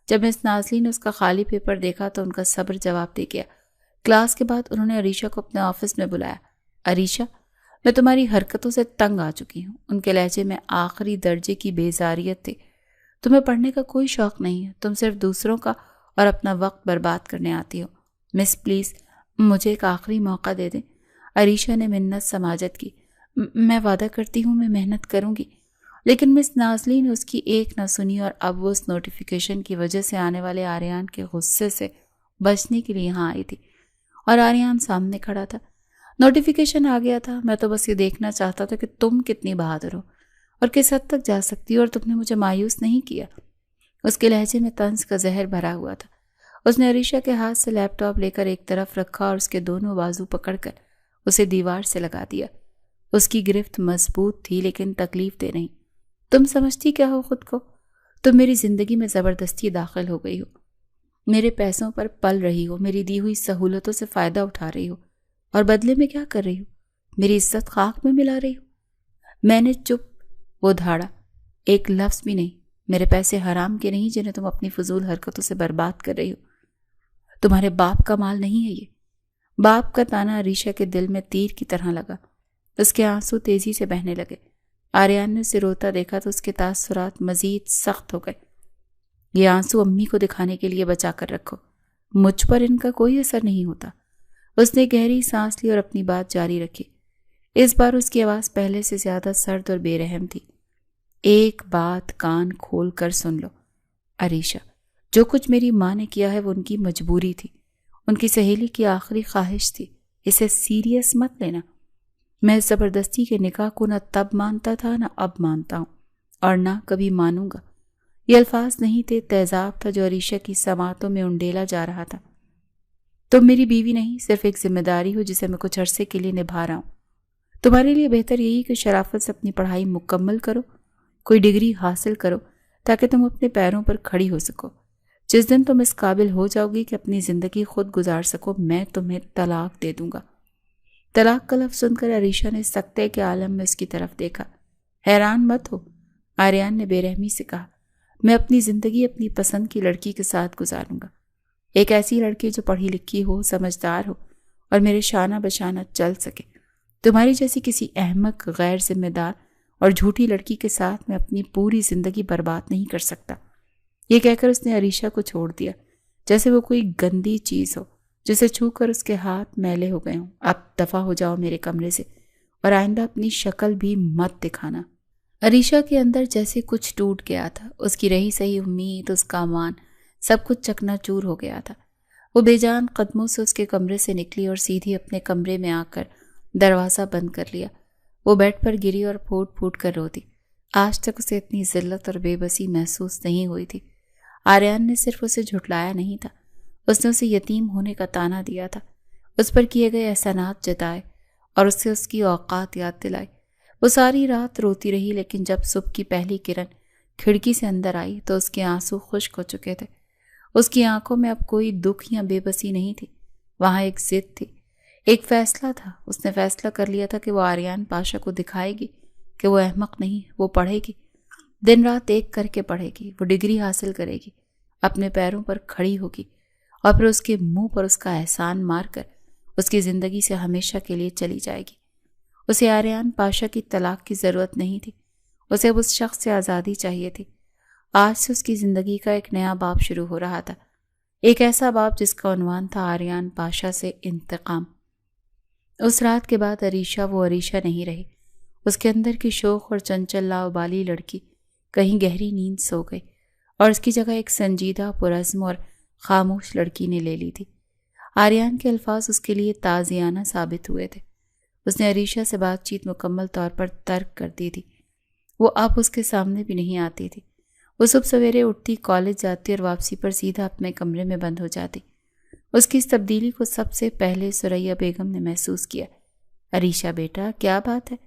جب مس نازلی نے اس کا خالی پیپر دیکھا تو ان کا صبر جواب دے گیا۔ کلاس کے بعد انہوں نے عریشہ کو اپنے آفس میں بلایا۔ عریشہ، میں تمہاری حرکتوں سے تنگ آ چکی ہوں۔ ان کے لہجے میں آخری درجے کی بیزاریت تھی۔ تمہیں پڑھنے کا کوئی شوق نہیں ہے، تم صرف دوسروں کا اور اپنا وقت برباد کرنے آتی ہو۔ مس پلیز مجھے ایک آخری موقع دے دیں۔ عریشہ نے منت سماجت کی۔ میں وعدہ کرتی ہوں میں محنت کروں گی۔ لیکن مس نازلی نے اس کی ایک نہ سنی اور اب وہ اس نوٹیفیکیشن کی وجہ سے آنے والے آریان کے غصے سے بچنے کے لیے یہاں آئی تھی، اور آریان سامنے کھڑا تھا۔ نوٹیفیکیشن آ گیا تھا۔ میں تو بس یہ دیکھنا چاہتا تھا کہ تم کتنی بہادر ہو اور کس حد تک جا سکتی ہو، اور تم نے مجھے مایوس نہیں کیا۔ اس کے لہجے میں طنز کا زہر بھرا ہوا تھا۔ اس نے عریشہ کے ہاتھ سے لیپ ٹاپ لے کر ایک طرف رکھا اور اس کے دونوں بازو پکڑ کر اسے دیوار سے لگا دیا۔ اس کی گرفت مضبوط تھی لیکن تکلیف دہ نہیں۔ تم سمجھتی کیا ہو خود کو؟ تم میری زندگی میں زبردستی داخل ہو گئی ہو، میرے پیسوں پر پل رہی ہو، میری دی ہوئی سہولتوں سے فائدہ اٹھا رہی ہو، اور بدلے میں کیا کر رہی ہو؟ میری عزت خاک میں ملا رہی ہو۔ میں نے چپ، وہ دھاڑا، ایک لفظ بھی نہیں۔ میرے پیسے حرام کے نہیں جنہیں تم اپنی فضول حرکتوں سے برباد کر رہی ہو۔ تمہارے باپ کا مال نہیں ہے یہ۔ باپ کا تانا عریشہ کے دل میں تیر کی طرح لگا۔ اس کے آنسو تیزی سے بہنے لگے۔ آریان نے اسے روتا دیکھا تو اس کے تاثرات مزید سخت ہو گئے۔ یہ آنسو امی کو دکھانے کے لیے بچا کر رکھو، مجھ پر ان کا کوئی اثر نہیں ہوتا۔ اس نے گہری سانس لی اور اپنی بات جاری رکھی۔ اس بار اس کی آواز پہلے سے زیادہ سرد اور بے رحم تھی۔ ایک بات کان کھول کر سن لو عریشہ، جو کچھ میری ماں نے کیا ہے وہ ان کی مجبوری تھی، ان کی سہیلی کی آخری خواہش تھی۔ اسے سیریس مت لینا۔ میں اس زبردستی کے نکاح کو نہ تب مانتا تھا نہ اب مانتا ہوں، اور نہ کبھی مانوں گا۔ یہ الفاظ نہیں تھے، تیزاب تھا جو عریشہ کی سماعتوں میں انڈیلا جا رہا تھا۔ تم میری بیوی نہیں، صرف ایک ذمہ داری ہو جسے میں کچھ عرصے کے لیے نبھا رہا ہوں۔ تمہارے لیے بہتر یہی کہ شرافت سے اپنی پڑھائی مکمل کرو، کوئی ڈگری حاصل کرو تاکہ تم اپنے پیروں پر کھڑی ہو سکو۔ جس دن تم اس قابل ہو جاؤ گی کہ اپنی زندگی خود گزار سکو، میں تمہیں طلاق دے دوں گا۔ طلاق کا لفظ سن کر عریشہ نے سکتے کے عالم میں اس کی طرف دیکھا۔ حیران مت ہو، آریان نے بے رحمی سے کہا، میں اپنی زندگی اپنی پسند کی لڑکی کے ساتھ گزاروں گا، ایک ایسی لڑکی جو پڑھی لکھی ہو، سمجھدار ہو اور میرے شانہ بشانہ چل سکے۔ تمہاری جیسی کسی احمق، غیر ذمہ دار اور جھوٹی لڑکی کے ساتھ میں اپنی پوری زندگی برباد نہیں کر سکتا۔ یہ کہہ کر اس نے عریشہ کو چھوڑ دیا، جیسے وہ کوئی گندی چیز ہو جسے چھو کر اس کے ہاتھ میلے ہو گئے ہوں۔ اب دفع ہو جاؤ میرے کمرے سے، اور آئندہ اپنی شکل بھی مت دکھانا۔ عریشہ کے اندر جیسے کچھ ٹوٹ گیا تھا، اس کی رہی سہی امید، اس کا امان، سب کچھ چکنا چور ہو گیا تھا۔ وہ بے جان قدموں سے اس کے کمرے سے نکلی اور سیدھی اپنے کمرے میں آ کر دروازہ بند کر لیا۔ وہ بیڈ پر گری اور پھوٹ پھوٹ کر روتی۔ آج تک اسے اتنی ذلت اور بے بسی محسوس نہیں ہوئی تھی۔ آریان نے صرف اسے جھٹلایا نہیں تھا، اس نے اسے یتیم ہونے کا طعنہ دیا تھا، اس پر کیے گئے احسانات جتائے اور اسے اس کی اوقات یاد دلائی۔ وہ ساری رات روتی رہی، لیکن جب صبح کی پہلی کرن کھڑکی سے اندر آئی تو اس کے آنسو خشک ہو چکے تھے۔ اس کی آنکھوں میں اب کوئی دکھ یا بے بسی نہیں تھی، وہاں ایک ضد تھی، ایک فیصلہ تھا۔ اس نے فیصلہ کر لیا تھا کہ وہ آریان پاشا کو دکھائے گی کہ وہ احمق نہیں، وہ پڑھے گی، دن رات ایک کر کے پڑھے گی، وہ ڈگری حاصل کرے گی، اپنے پیروں پر کھڑی ہوگی، اور پھر اس کے منہ پر اس کا احسان مار کر اس کی زندگی سے ہمیشہ کے لیے چلی جائے گی۔ اسے آریان پاشا کی طلاق کی ضرورت نہیں تھی، اسے اب اس شخص سے آزادی چاہیے تھی۔ آج سے اس کی زندگی کا ایک نیا باب شروع ہو رہا تھا، ایک ایسا باب جس کا عنوان تھا آریان پاشا سے انتقام۔ اس رات کے بعد عریشہ وہ عریشہ نہیں رہی۔ اس کے اندر کی شوخ اور چنچل لاابالی لڑکی کہیں گہری نیند سو گئی، اور اس کی جگہ ایک سنجیدہ، پرعزم اور خاموش لڑکی نے لے لی تھی۔ آریان کے الفاظ اس کے لیے تازیانہ ثابت ہوئے تھے۔ اس نے عریشہ سے بات چیت مکمل طور پر ترک کر دی تھی۔ وہ اب اس کے سامنے بھی نہیں آتی تھی۔ وہ صبح سویرے اٹھتی، کالج جاتی اور واپسی پر سیدھا اپنے کمرے میں بند ہو جاتی۔ اس کی اس تبدیلی کو سب سے پہلے ثریا بیگم نے محسوس کیا۔ عریشہ بیٹا، کیا بات ہے؟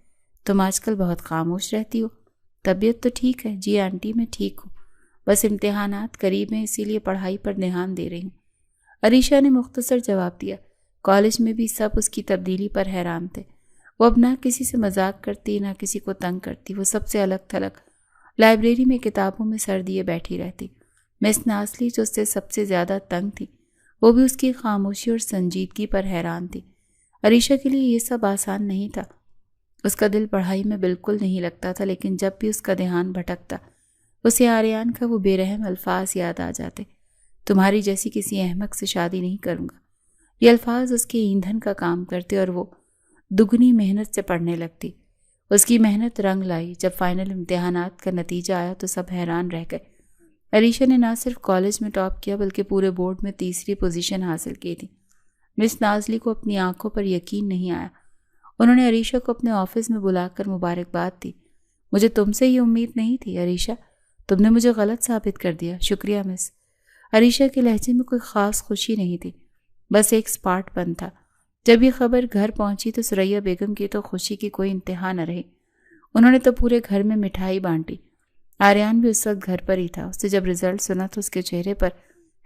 تم آج کل بہت خاموش رہتی ہو۔ طبیعت تو ٹھیک ہے؟ جی آنٹی، میں ٹھیک ہوں، بس امتحانات قریب ہیں، اسی لیے پڑھائی پر دھیان دے رہی ہوں۔ عریشہ نے مختصر جواب دیا۔ کالج میں بھی سب اس کی تبدیلی پر حیران تھے۔ وہ اب نہ کسی سے مذاق کرتی، نہ کسی کو تنگ کرتی، وہ سب سے الگ تھلگ لائبریری میں کتابوں میں سر دیے بیٹھی رہتی۔ مس نازلی جو اس سے سب سے زیادہ تنگ تھی، وہ بھی اس کی خاموشی اور سنجیدگی پر حیران تھی۔ عریشہ کے لیے یہ سب آسان نہیں تھا۔ اس کا دل پڑھائی میں بالکل نہیں لگتا تھا، لیکن جب بھی اس کا دھیان بھٹکتا، اسے آریان کا وہ بے رحم الفاظ یاد آ جاتے، تمہاری جیسی کسی احمق سے شادی نہیں کروں گا۔ یہ الفاظ اس کے ایندھن کا کام کرتے اور وہ دگنی محنت سے پڑھنے لگتی۔ اس کی محنت رنگ لائی۔ جب فائنل امتحانات کا نتیجہ آیا تو سب حیران رہ گئے۔ عریشہ نے نہ صرف کالج میں ٹاپ کیا بلکہ پورے بورڈ میں تیسری پوزیشن حاصل کی تھی۔ مس نازلی کو اپنی آنکھوں پر یقین نہیں آیا۔ انہوں نے عریشہ کو اپنے آفس میں بلا کر مبارکباد دی۔ مجھے تم سے یہ امید نہیں تھی عریشہ، تم نے مجھے غلط ثابت کر دیا۔ شکریہ مس۔ عریشہ کے لہجے میں کوئی خاص خوشی نہیں تھی، بس ایک سپاٹ پن تھا۔ جب یہ خبر گھر پہنچی تو ثریا بیگم کی تو خوشی کی کوئی انتہا نہ رہی۔ انہوں نے تو پورے گھر میں مٹھائی بانٹی۔ آریان بھی اس وقت گھر پر ہی تھا۔ اس نے جب رزلٹ سنا تو اس کے چہرے پر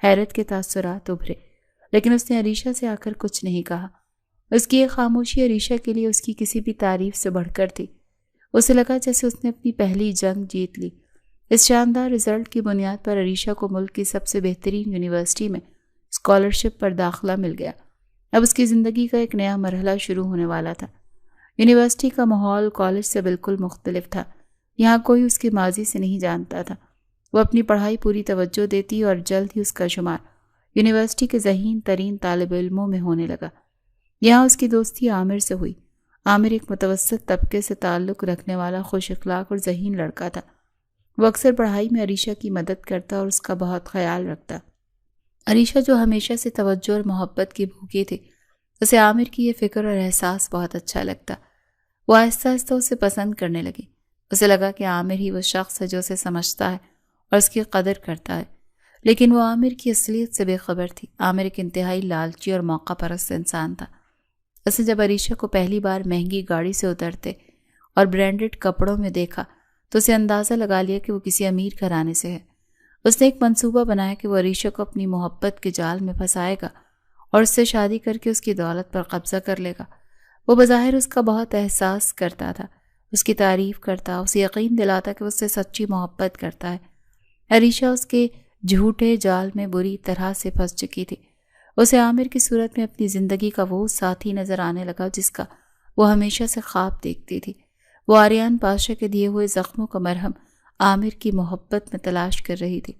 حیرت کے تاثرات ابھرے، لیکن اس نے عریشہ سے آ کر کچھ نہیں کہا۔ اس کی یہ خاموشی عریشہ کے لیے اس کی کسی بھی تعریف سے بڑھ کر تھی۔ اسے لگا جیسے اس نے اپنی پہلی جنگ جیت لی۔ اس شاندار رزلٹ کی بنیاد پر عریشہ کو ملک کی سب سے بہترین یونیورسٹی میں اسکالرشپ پر داخلہ مل گیا۔ اب اس کی زندگی کا ایک نیا مرحلہ شروع ہونے والا تھا۔ یونیورسٹی کا ماحول کالج سے بالکل مختلف تھا۔ یہاں کوئی اس کے ماضی سے نہیں جانتا تھا۔ وہ اپنی پڑھائی پوری توجہ دیتی اور جلد ہی اس کا شمار یونیورسٹی کے ذہین ترین طالب علموں میں ہونے لگا۔ یہاں اس کی دوستی عامر سے ہوئی۔ عامر ایک متوسط طبقے سے تعلق رکھنے والا خوش اخلاق اور ذہین لڑکا تھا۔ وہ اکثر پڑھائی میں عریشہ کی مدد کرتا اور اس کا بہت خیال رکھتا۔ عریشہ جو ہمیشہ سے توجہ اور محبت کی بھوکی تھی، اسے عامر کی یہ فکر اور احساس بہت اچھا لگتا۔ وہ آہستہ آہستہ اسے پسند کرنے لگی۔ اسے لگا کہ عامر ہی وہ شخص ہے جو اسے سمجھتا ہے اور اس کی قدر کرتا ہے، لیکن وہ عامر کی اصلیت سے بے خبر تھی۔ عامر ایک انتہائی لالچی اور موقع پرست انسان تھا۔ اس نے جب عریشہ کو پہلی بار مہنگی گاڑی سے اترتے اور برانڈڈ کپڑوں میں دیکھا تو اسے اندازہ لگا لیا کہ وہ کسی امیر گھرانے سے ہے۔ اس نے ایک منصوبہ بنایا کہ وہ عریشہ کو اپنی محبت کے جال میں پھنسائے گا اور اس سے شادی کر کے اس کی دولت پر قبضہ کر لے گا۔ وہ بظاہر اس کا بہت احساس کرتا تھا، اس کی تعریف کرتا، اسے یقین دلاتا کہ وہ اس سے سچی محبت کرتا ہے۔ عریشہ اس کے جھوٹے جال میں بری طرح سے پھنس چکی تھی۔ اسے عامر کی صورت میں اپنی زندگی کا وہ ساتھی نظر آنے لگا جس کا وہ ہمیشہ سے خواب دیکھتی تھی۔ وہ آریان پاشا کے دیے ہوئے زخموں کا مرہم عامر کی محبت میں تلاش کر رہی تھی۔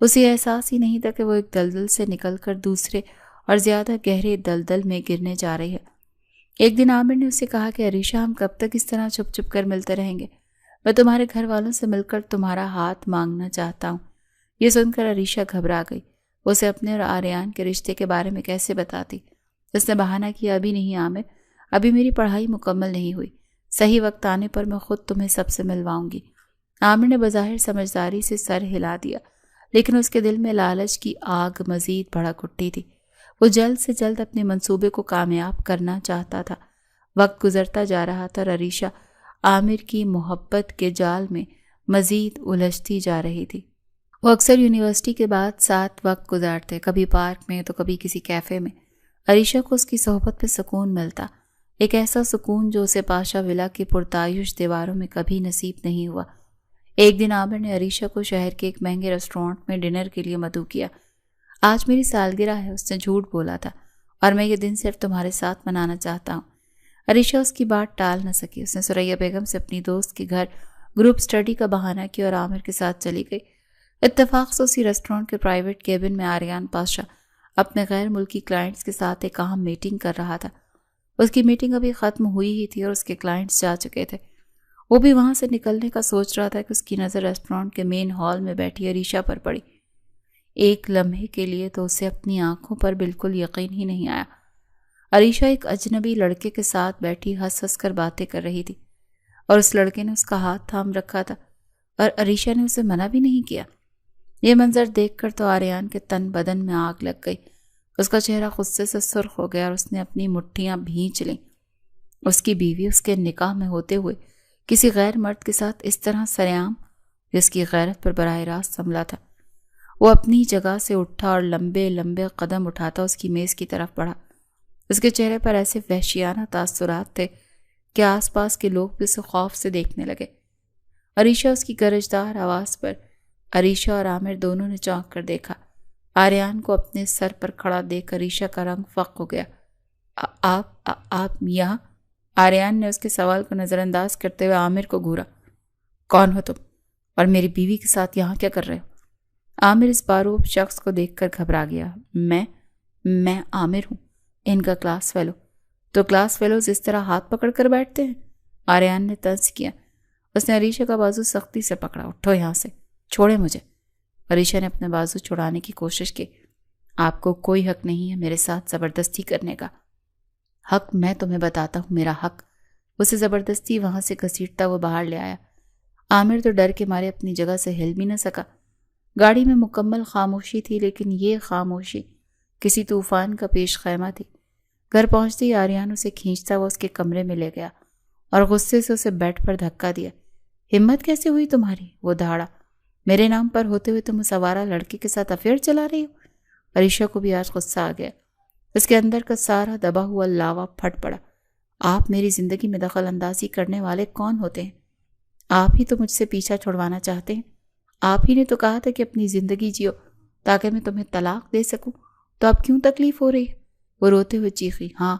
اسے احساس ہی نہیں تھا کہ وہ ایک دلدل سے نکل کر دوسرے اور زیادہ گہرے دلدل میں گرنے جا رہی ہے۔ ایک دن عامر نے اسے کہا کہ عریشہ، ہم کب تک اس طرح چھپ چھپ کر ملتے رہیں گے؟ میں تمہارے گھر والوں سے مل کر تمہارا ہاتھ مانگنا چاہتا ہوں۔ یہ سن کر عریشہ گھبرا گئی۔ وہ اسے اپنے اور آریان کے رشتے کے بارے میں کیسے بتاتی؟ اس نے بہانہ کیا، ابھی نہیں عامر، ابھی میری پڑھائی مکمل نہیں ہوئی، صحیح وقت آنے پر میں خود تمہیں سب سے ملواؤں گی۔ عامر نے بظاہر سمجھداری سے سر ہلا دیا، لیکن اس کے دل میں لالچ کی آگ مزید بھڑک اٹھی تھی۔ وہ جلد سے جلد اپنے منصوبے کو کامیاب کرنا چاہتا تھا۔ وقت گزرتا جا رہا تھا اور عریشہ عامر کی محبت کے جال میں مزید الجھتی جا رہی تھی۔ وہ اکثر یونیورسٹی کے بعد ساتھ وقت گزارتے، کبھی پارک میں تو کبھی کسی کیفے میں۔ عریشہ کو اس کی صحبت میں سکون ملتا، ایک ایسا سکون جو اسے پاشا ولا کی پرتعیش دیواروں میں کبھی نصیب نہیں ہوا۔ ایک دن عامر نے عریشہ کو شہر کے ایک مہنگے ریسٹورانٹ میں ڈنر کے لیے مدعو کیا۔ آج میری سالگرہ ہے، اس نے جھوٹ بولا تھا، اور میں یہ دن صرف تمہارے ساتھ منانا چاہتا ہوں۔ عریشہ اس کی بات ٹال نہ سکی۔ اس نے ثریا بیگم سے اپنی دوست کے گھر گروپ سٹڈی کا بہانہ کیا اور عامر کے ساتھ چلی گئی۔ اتفاق سے اسی ریسٹورانٹ کے پرائیویٹ کیبن میں آریان پاشا اپنے غیر ملکی کلائنٹس کے ساتھ ایک اہم میٹنگ کر رہا تھا۔ اس کی میٹنگ ابھی ختم ہوئی ہی تھی اور اس کے کلائنٹس جا چکے تھے۔ وہ بھی وہاں سے نکلنے کا سوچ رہا تھا کہ اس کی نظر ریسٹورانٹ کے مین ہال میں بیٹھی عریشہ پر پڑی۔ ایک لمحے کے لیے تو اسے اپنی آنکھوں پر بالکل یقین ہی نہیں آیا۔ عریشہ ایک اجنبی لڑکے کے ساتھ بیٹھی ہنس ہنس کر باتیں کر رہی تھی، اور اس لڑکے نے اس کا ہاتھ تھام رکھا تھا اور عریشہ نے اسے منع بھی نہیں کیا۔ یہ منظر دیکھ کر تو آریان کے تن بدن میں آگ لگ گئی۔ اس کا چہرہ غصے سے سرخ ہو گیا اور اس نے اپنی مٹھیاں بھینچ لیں۔ اس کی بیوی اس کے نکاح میں ہوتے ہوئے کسی غیر مرد کے ساتھ اس طرح سرعام، جس کی غیرت پر براہ راست حملہ تھا۔ وہ اپنی جگہ سے اٹھا اور لمبے لمبے قدم اٹھاتا اس کی میز کی طرف بڑھا۔ اس کے چہرے پر ایسے وحشیانہ تاثرات تھے کہ آس پاس کے لوگ بھی اسے خوف سے دیکھنے لگے۔ عریشہ اس کی گرجدار آواز پر عریشہ اور عامر دونوں نے چونک کر دیکھا۔ آریان کو اپنے سر پر کھڑا دیکھ عریشہ کا رنگ فق ہو گیا۔ آپ یہاں؟ آریان نے اس کے سوال کو نظر انداز کرتے ہوئے عامر کو گھورا۔ کون ہو تم؟ اور میری بیوی کے ساتھ یہاں کیا کر رہے ہو؟ عامر اس باروب شخص کو دیکھ کر گھبرا گیا۔ میں عامر ہوں، ان کا کلاس فیلو۔ تو کلاس فیلوز اس طرح ہاتھ پکڑ کر بیٹھتے ہیں؟ آریان نے طنز کیا۔ اس نے عریشہ کا بازو سختی سے پکڑا۔ اٹھو یہاں سے، چھوڑے مجھے۔ عریشہ نے اپنے بازو چھڑانے کی کوشش کی۔ آپ کو کوئی حق نہیں ہے میرے ساتھ زبردستی کرنے کا۔ حق میں تمہیں بتاتا ہوں، میرا حق۔ اسے زبردستی وہاں سے گھسیٹتا وہ باہر لے آیا۔ عامر تو ڈر کے مارے اپنی جگہ سے ہل بھی نہ سکا۔ گاڑی میں مکمل خاموشی تھی، لیکن یہ خاموشی کسی طوفان کا پیش خیمہ تھی۔ گھر پہنچتے ہی آریان اسے کھینچتا وہ اس کے کمرے میں لے گیا اور غصے سے اسے بیڈ پر دھکا دیا۔ ہمت کیسے ہوئی تمہاری؟ وہ دھاڑا۔ میرے نام پر ہوتے ہوئے تم اس آوارہ لڑکے کے ساتھ افیئر چلا رہی ہو؟ عریشہ کو بھی آج غصہ آ گیا۔ اس کے اندر کا سارا دبا ہوا لاوا پھٹ پڑا۔ آپ میری زندگی میں دخل اندازی کرنے والے کون ہوتے ہیں؟ آپ ہی تو مجھ سے پیچھا چھڑوانا چاہتے ہیں۔ آپ ہی نے تو کہا تھا کہ اپنی زندگی جیو تاکہ میں تمہیں طلاق دے سکوں، تو اب کیوں تکلیف ہو رہی ہے؟ وہ روتے ہوئے چیخی۔ ہاں،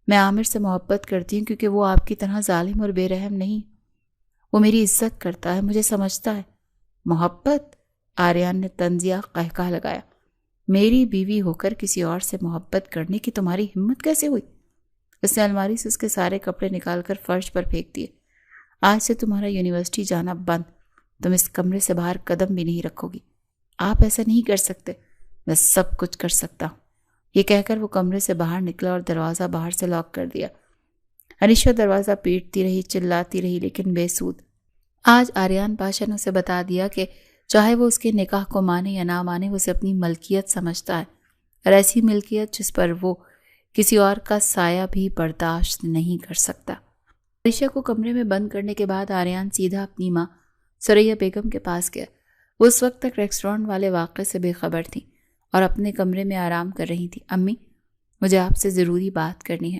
میں عامر سے محبت کرتی ہوں کیونکہ وہ آپ کی طرح ظالم اور بے رحم نہیں۔ وہ میری عزت کرتا ہے، مجھے سمجھتا ہے۔ محبت؟ آریان نے طنزیہ قہقہ لگایا۔ میری بیوی ہو کر کسی اور سے محبت کرنے کی تمہاری ہمت کیسے ہوئی؟ اس نے الماری سے اس کے سارے کپڑے نکال کر فرش پر پھینک دیے۔ آج سے تمہارا یونیورسٹی جانا بند، تم اس کمرے سے باہر قدم بھی نہیں رکھو گی۔ آپ ایسا نہیں کر سکتے، میں سب کچھ کر سکتا ہوں۔ یہ کہہ کر وہ کمرے سے باہر نکلا اور دروازہ باہر سے لاک کر دیا۔ عریشہ دروازہ پیٹتی رہی، چلاتی رہی، لیکن بے سود۔ آج آریان پاشا نے اسے بتا دیا کہ چاہے وہ اس کے نکاح کو مانے یا نہ مانے، وہ اسے اپنی ملکیت سمجھتا ہے، اور ایسی ملکیت جس پر وہ کسی اور کا سایہ بھی برداشت نہیں کر سکتا۔ عریشہ کو کمرے میں بند کرنے کے بعد آریان سیدھا اپنی ماں ثریا بیگم کے پاس گیا۔ وہ اس وقت تک ریسٹورانٹ والے واقعے سے بے خبر تھی اور اپنے کمرے میں آرام کر رہی تھی۔ امی، مجھے آپ سے ضروری بات کرنی ہے۔